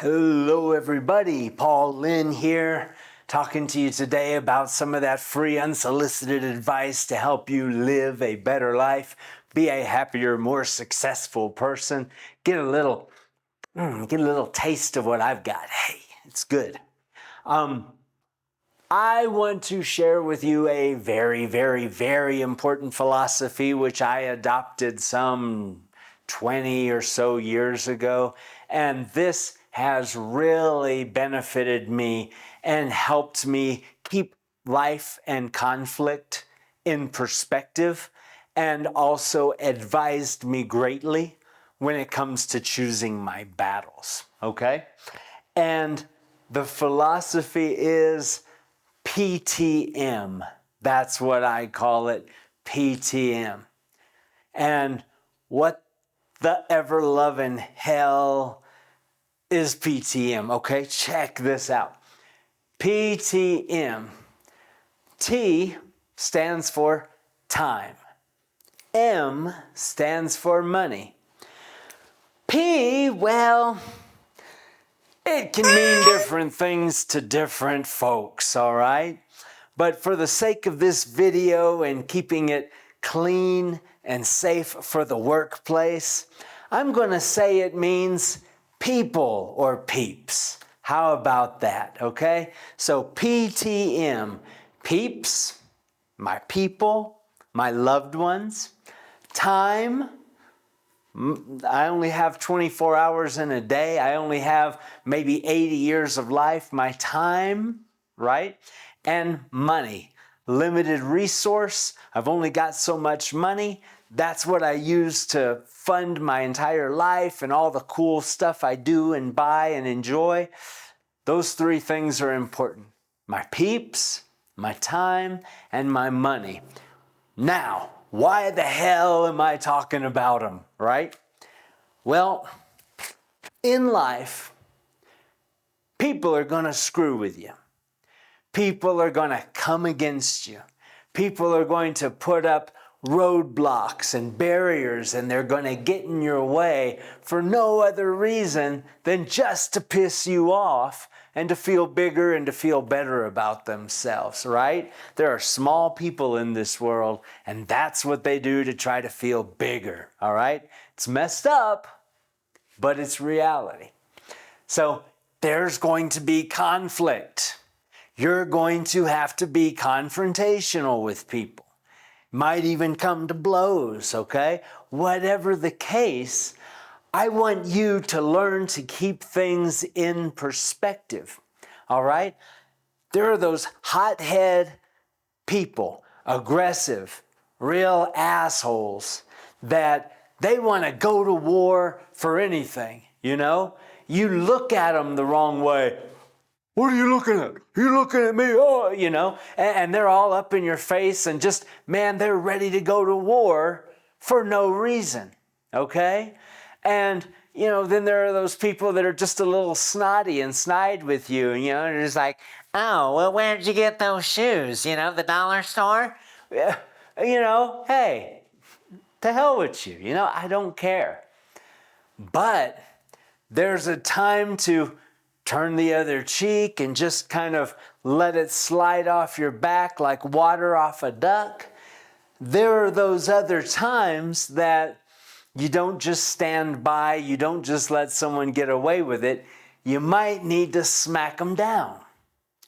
Hello everybody, Paul Lynn here, talking to you today about some of that free unsolicited advice to help you live a better life, be a happier, more successful person, get a little taste of what I've got. Hey, it's good. I want to share with you a very, very, very important philosophy which I adopted some 20 or so years ago, and this has really benefited me and helped me keep life and conflict in perspective, and also advised me greatly when it comes to choosing my battles, okay? And the philosophy is PTM. That's what I call it, PTM. And what the ever-loving hell is PTM, okay? Check this out. PTM. T stands for time. M stands for money. P, well, it can mean different things to different folks, all right? But for the sake of this video and keeping it clean and safe for the workplace, I'm going to say it means people or peeps. How about that, okay? So PTM, peeps, my people, my loved ones. Time, I only have 24 hours in a day. I only have maybe 80 years of life. My time, right? And money, limited resource. I've only got so much money. That's what I use to fund my entire life and all the cool stuff I do and buy and enjoy. Those three things are important. My peeps, my time, and my money. Now, why the hell am I talking about them, right? Well, in life, people are going to screw with you. People are going to come against you. People are going to put up roadblocks and barriers, and they're going to get in your way for no other reason than just to piss you off and to feel bigger and to feel better about themselves, right? There are small people in this world, and that's what they do to try to feel bigger, all right? It's messed up, but it's reality. So there's going to be conflict. You're going to have to be confrontational with people. Might even come to blows, okay? Whatever the case, I want you to learn to keep things in perspective, all right? There are those hothead people, aggressive, real assholes, that they want to go to war for anything, you know? You look at them the wrong way. What are you looking at? You're looking at me, oh, you know, and they're all up in your face and just, man, they're ready to go to war for no reason, okay? And, you know, then there are those people that are just a little snotty and snide with you, you know, and they're just like, oh, well, where'd you get those shoes? You know, the dollar store? Yeah, you know, hey, to hell with you, you know, I don't care. But there's a time to turn the other cheek and just kind of let it slide off your back like water off a duck. There are those other times that you don't just stand by, you don't just let someone get away with it. You might need to smack them down.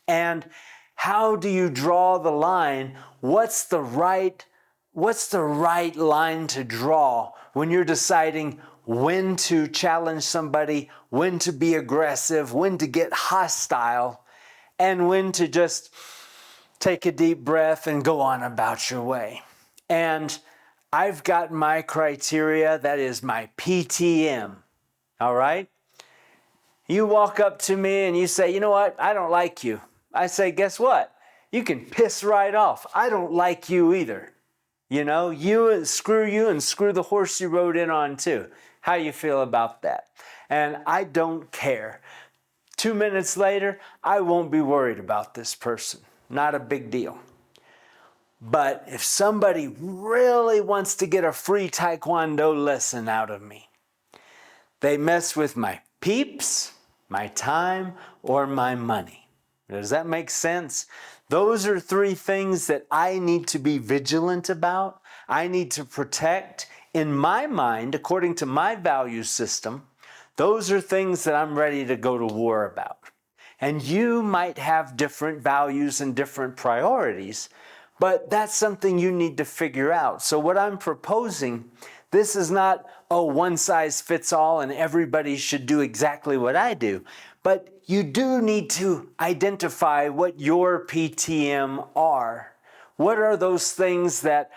And how do you draw the line? What's the right line to draw when you're deciding when to challenge somebody, when to be aggressive, when to get hostile, and when to just take a deep breath and go on about your way? And I've got my criteria, that is my PTM, all right? You walk up to me and you say, you know what, I don't like you. I say, guess what? You can piss right off. I don't like you either. You know, you and screw the horse you rode in on too. How you feel about that? And I don't care. 2 minutes later, I won't be worried about this person. Not a big deal. But if somebody really wants to get a free Taekwondo lesson out of me, they mess with my peeps, my time, or my money. Does that make sense? Those are three things that I need to be vigilant about. I need to protect. In my mind, according to my value system, those are things that I'm ready to go to war about. And you might have different values and different priorities, but that's something you need to figure out. So what I'm proposing, this is not, oh, one size fits all and everybody should do exactly what I do. But you do need to identify what your PTM are. What are those things that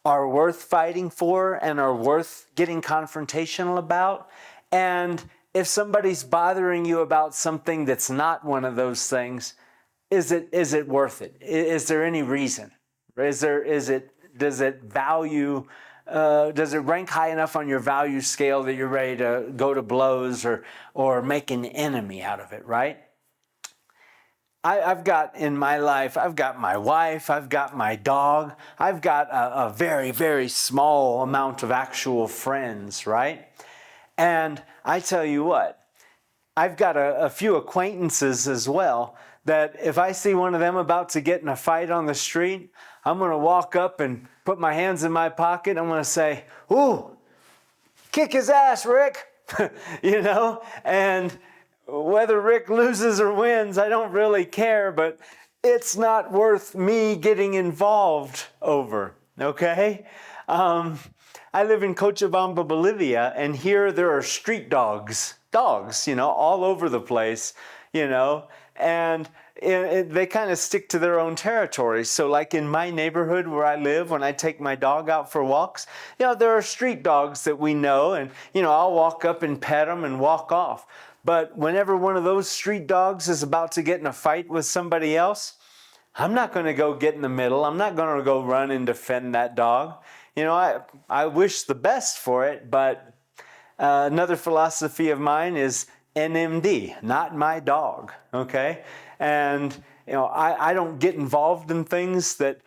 are worth fighting for and are worth getting confrontational about? And if somebody's bothering you about something that's not one of those things, is it worth it? Is there any reason? Does it rank high enough on your value scale that you're ready to go to blows or make an enemy out of it, right? I've got in my life, I've got my wife, I've got my dog, I've got a very, very small amount of actual friends, right? And I tell you what, I've got a few acquaintances as well that if I see one of them about to get in a fight on the street, I'm going to walk up and put my hands in my pocket. I'm going to say, ooh, kick his ass, Rick, you know, and whether Rick loses or wins, I don't really care, but it's not worth me getting involved over, okay? I live in Cochabamba, Bolivia, and here there are street dogs, you know, all over the place, you know, and they kind of stick to their own territory. So like in my neighborhood where I live, when I take my dog out for walks, you know, there are street dogs that we know, and, you know, I'll walk up and pet them and walk off. But whenever one of those street dogs is about to get in a fight with somebody else, I'm not going to go get in the middle. I'm not going to go run and defend that dog. You know, I wish the best for it, but another philosophy of mine is NMD, not my dog, okay? And, you know, I don't get involved in things that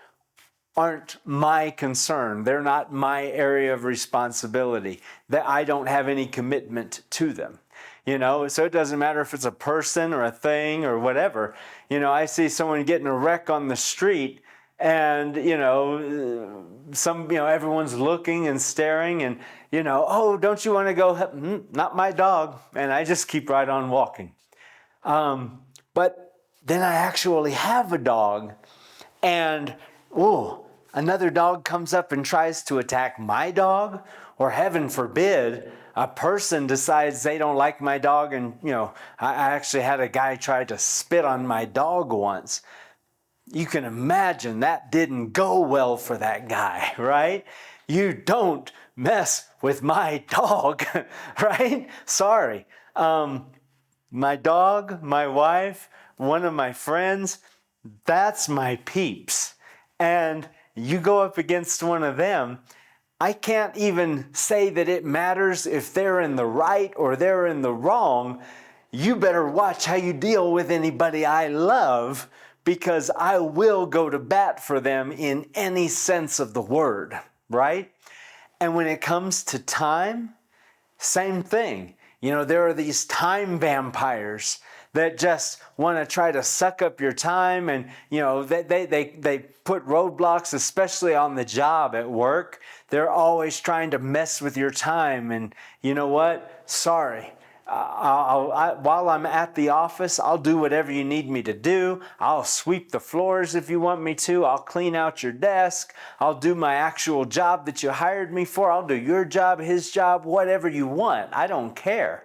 aren't my concern. They're not my area of responsibility. That I don't have any commitment to them. You know, so it doesn't matter if it's a person or a thing or whatever. You know, I see someone getting a wreck on the street and, you know, everyone's looking and staring and, you know, oh, don't you want to go? Not my dog. And I just keep right on walking. But then I actually have a dog and, another dog comes up and tries to attack my dog, or heaven forbid, a person decides they don't like my dog. And, you know, I actually had a guy try to spit on my dog once. You can imagine that didn't go well for that guy, right? You don't mess with my dog, right? Sorry. My dog, my wife, one of my friends, that's my peeps. And you go up against one of them, I can't even say that it matters if they're in the right or they're in the wrong. You better watch how you deal with anybody I love, because I will go to bat for them in any sense of the word, right? And when it comes to time, same thing. You know, there are these time vampires that just want to try to suck up your time, and, you know, they put roadblocks, especially on the job at work. They're always trying to mess with your time, and you know what? Sorry. While I'm at the office, I'll do whatever you need me to do. I'll sweep the floors if you want me to. I'll clean out your desk. I'll do my actual job that you hired me for. I'll do your job, his job, whatever you want. I don't care.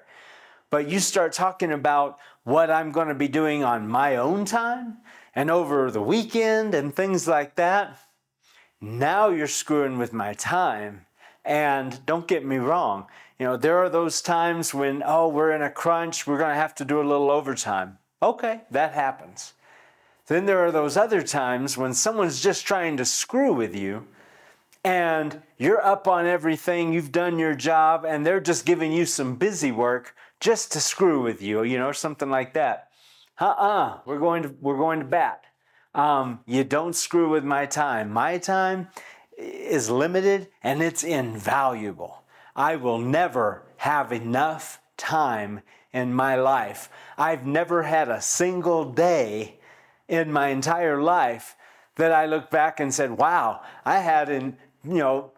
But you start talking about what I'm going to be doing on my own time and over the weekend and things like that. Now you're screwing with my time. And don't get me wrong. You know, there are those times when, we're in a crunch, we're going to have to do a little overtime. Okay, that happens. Then there are those other times when someone's just trying to screw with you and you're up on everything, you've done your job, and they're just giving you some busy work just to screw with you, you know, something like that. We're going to bat. You don't screw with my time. My time is limited and it's invaluable. I will never have enough time in my life. I've never had a single day in my entire life that I look back and said, wow, I had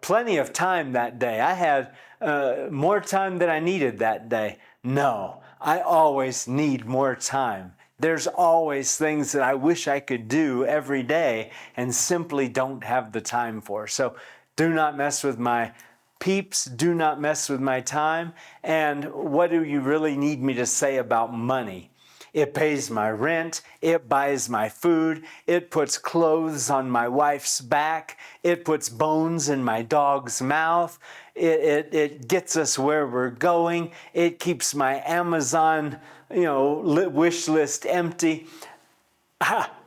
plenty of time that day. I had more time than I needed that day. No, I always need more time. There's always things that I wish I could do every day and simply don't have the time for. So do not mess with my peeps. Do not mess with my time. And what do you really need me to say about money? It pays my rent. It buys my food. It puts clothes on my wife's back. It puts bones in my dog's mouth. It gets us where we're going. It keeps my Amazon, wish list empty.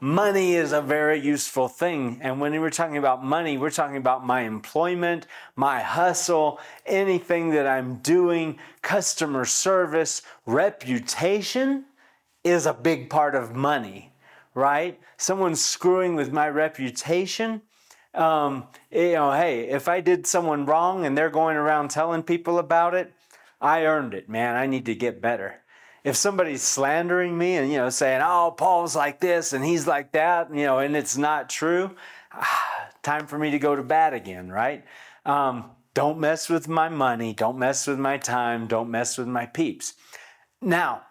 Money is a very useful thing. And when we're talking about money, we're talking about my employment, my hustle, anything that I'm doing, customer service, reputation is a big part of money, right? Someone's screwing with my reputation. Hey, if I did someone wrong and they're going around telling people about it, I earned it, man. I need to get better. If somebody's slandering me and, saying, oh, Paul's like this and he's like that, and it's not true, time for me to go to bed again, right? Don't mess with my money. Don't mess with my time. Don't mess with my peeps. Now,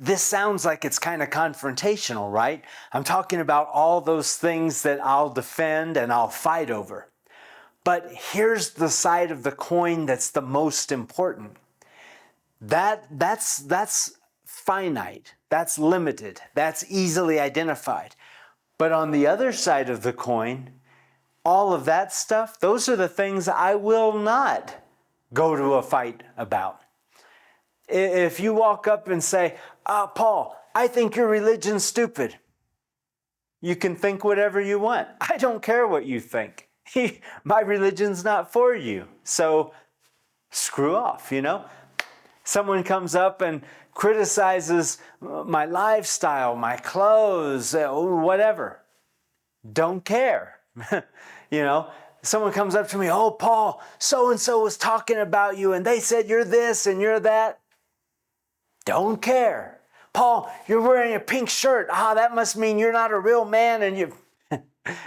this sounds like it's kind of confrontational, right? I'm talking about all those things that I'll defend and I'll fight over. But here's the side of the coin that's the most important. That's finite. That's limited. That's easily identified. But on the other side of the coin, all of that stuff, those are the things I will not go to a fight about. If you walk up and say, Paul, I think your religion's stupid. You can think whatever you want. I don't care what you think. My religion's not for you. So screw off, Someone comes up and criticizes my lifestyle, my clothes, whatever. Don't care. Someone comes up to me, oh, Paul, so-and-so was talking about you and they said you're this and you're that. Don't care. Paul, you're wearing a pink shirt. That must mean you're not a real man and you...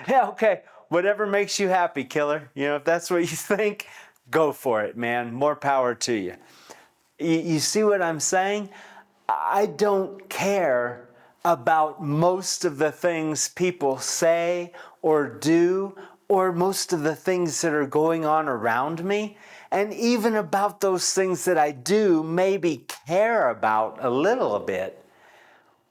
Yeah, okay. Whatever makes you happy, killer. If that's what you think, go for it, man. More power to you. You see what I'm saying? I don't care about most of the things people say or do, or most of the things that are going on around me. And even about those things that I do maybe care about a little bit.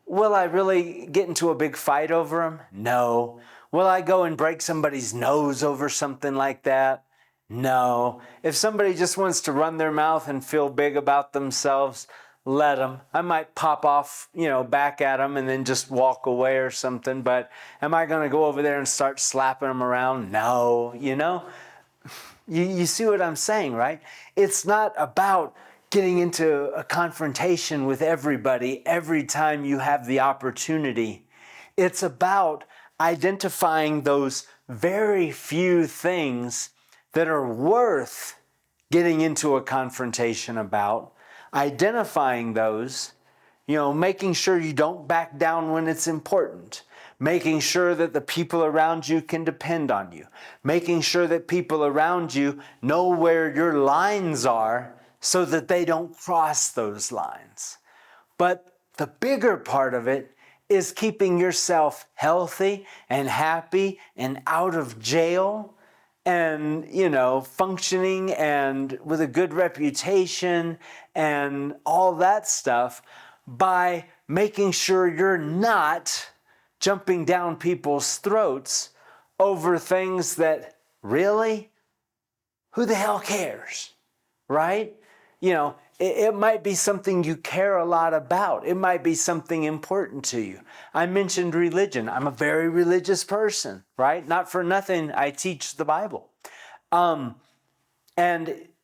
Will I really get into a big fight over them? No. Will I go and break somebody's nose over something like that? No. If somebody just wants to run their mouth and feel big about themselves, let them. I might pop off, back at them and then just walk away or something. But am I going to go over there and start slapping them around? No. You see what I'm saying, right? It's not about getting into a confrontation with everybody every time you have the opportunity. It's about identifying those very few things that are worth getting into a confrontation about, identifying those, making sure you don't back down when it's important, making sure that the people around you can depend on you, making sure that people around you know where your lines are so that they don't cross those lines. But the bigger part of it is keeping yourself healthy and happy and out of jail and, functioning and with a good reputation and all that stuff by making sure you're not jumping down people's throats over things that really, who the hell cares, right? It might be something you care a lot about. It might be something important to you. I mentioned religion. I'm a very religious person, right? Not for nothing, I teach the Bible. And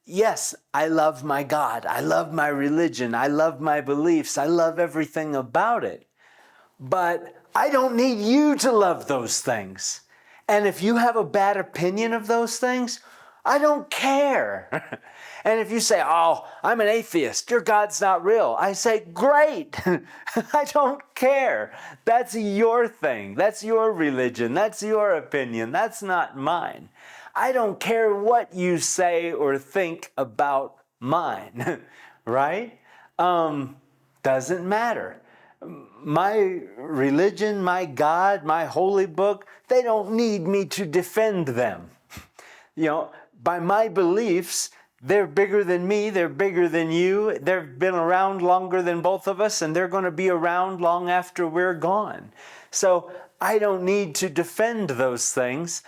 yes, I love my God. I love my religion. I love my beliefs. I love everything about it. But I don't need you to love those things. And if you have a bad opinion of those things, I don't care. And if you say, oh, I'm an atheist, your God's not real, I say, great. I don't care. That's your thing. That's your religion. That's your opinion. That's not mine. I don't care what you say or think about mine, right? Doesn't matter. My religion, my God, my holy book, they don't need me to defend them. By my beliefs, they're bigger than me, they're bigger than you, they've been around longer than both of us, and they're going to be around long after we're gone. So I don't need to defend those things.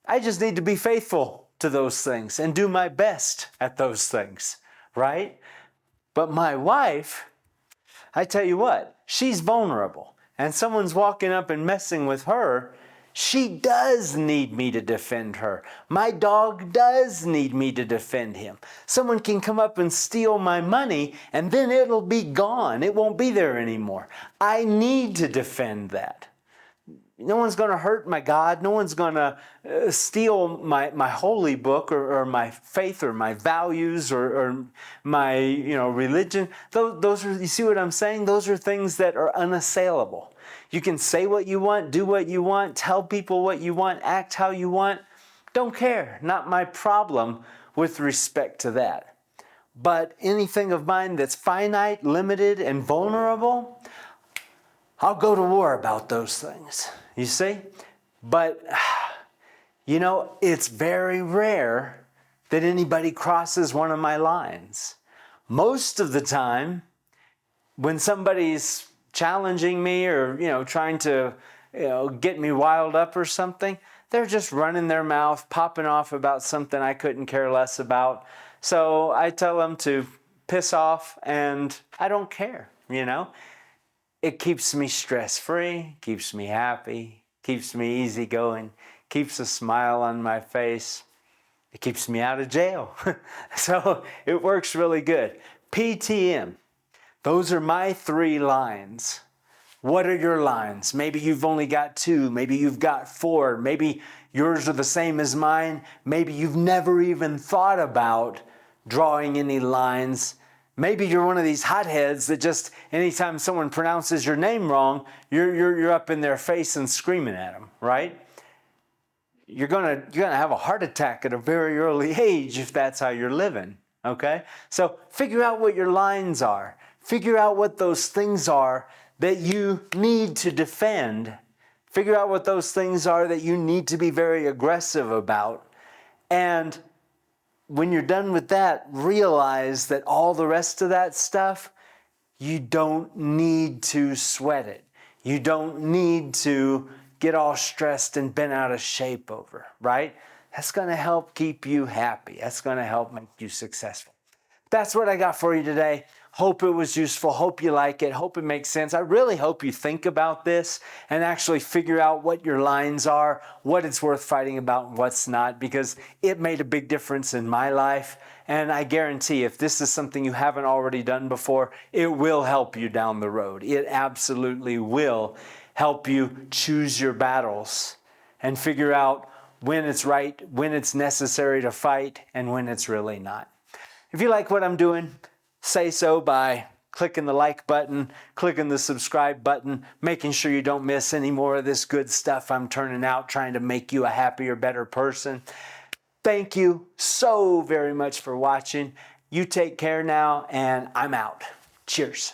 I just need to be faithful to those things and do my best at those things, right? But my wife, I tell you what, she's vulnerable, and someone's walking up and messing with her. She does need me to defend her. My dog does need me to defend him. Someone can come up and steal my money, and then it'll be gone. It won't be there anymore. I need to defend that. No one's going to hurt my God. No one's going to steal my holy book or my faith or my values or my religion. Those are, you see what I'm saying? Those are things that are unassailable. You can say what you want, do what you want, tell people what you want, act how you want. Don't care. Not my problem with respect to that. But anything of mine that's finite, limited, and vulnerable, I'll go to war about those things, you see? But, it's very rare that anybody crosses one of my lines. Most of the time, when somebody's challenging me or, trying to, get me riled up or something, they're just running their mouth, popping off about something I couldn't care less about. So I tell them to piss off, and I don't care, It keeps me stress-free, keeps me happy, keeps me easygoing, keeps a smile on my face. It keeps me out of jail. So it works really good. PTM. Those are my 3 lines. What are your lines? Maybe you've only got 2. Maybe you've got 4. Maybe yours are the same as mine. Maybe you've never even thought about drawing any lines. Maybe you're one of these hotheads that just anytime someone pronounces your name wrong, you're up in their face and screaming at them, right? You're gonna have a heart attack at a very early age if that's how you're living, okay? So figure out what your lines are. Figure out what those things are that you need to defend. Figure out what those things are that you need to be very aggressive about. And when you're done with that, realize that all the rest of that stuff, you don't need to sweat it. You don't need to get all stressed and bent out of shape over, right? That's going to help keep you happy. That's going to help make you successful. That's what I got for you today. Hope it was useful. Hope you like it. Hope it makes sense. I really hope you think about this and actually figure out what your lines are, what it's worth fighting about and what's not, because it made a big difference in my life. And I guarantee if this is something you haven't already done before, it will help you down the road. It absolutely will help you choose your battles and figure out when it's right, when it's necessary to fight, and when it's really not. If you like what I'm doing, say so by clicking the like button, clicking the subscribe button, making sure you don't miss any more of this good stuff I'm turning out, trying to make you a happier, better person. Thank you so very much for watching. You take care now, and I'm out. Cheers.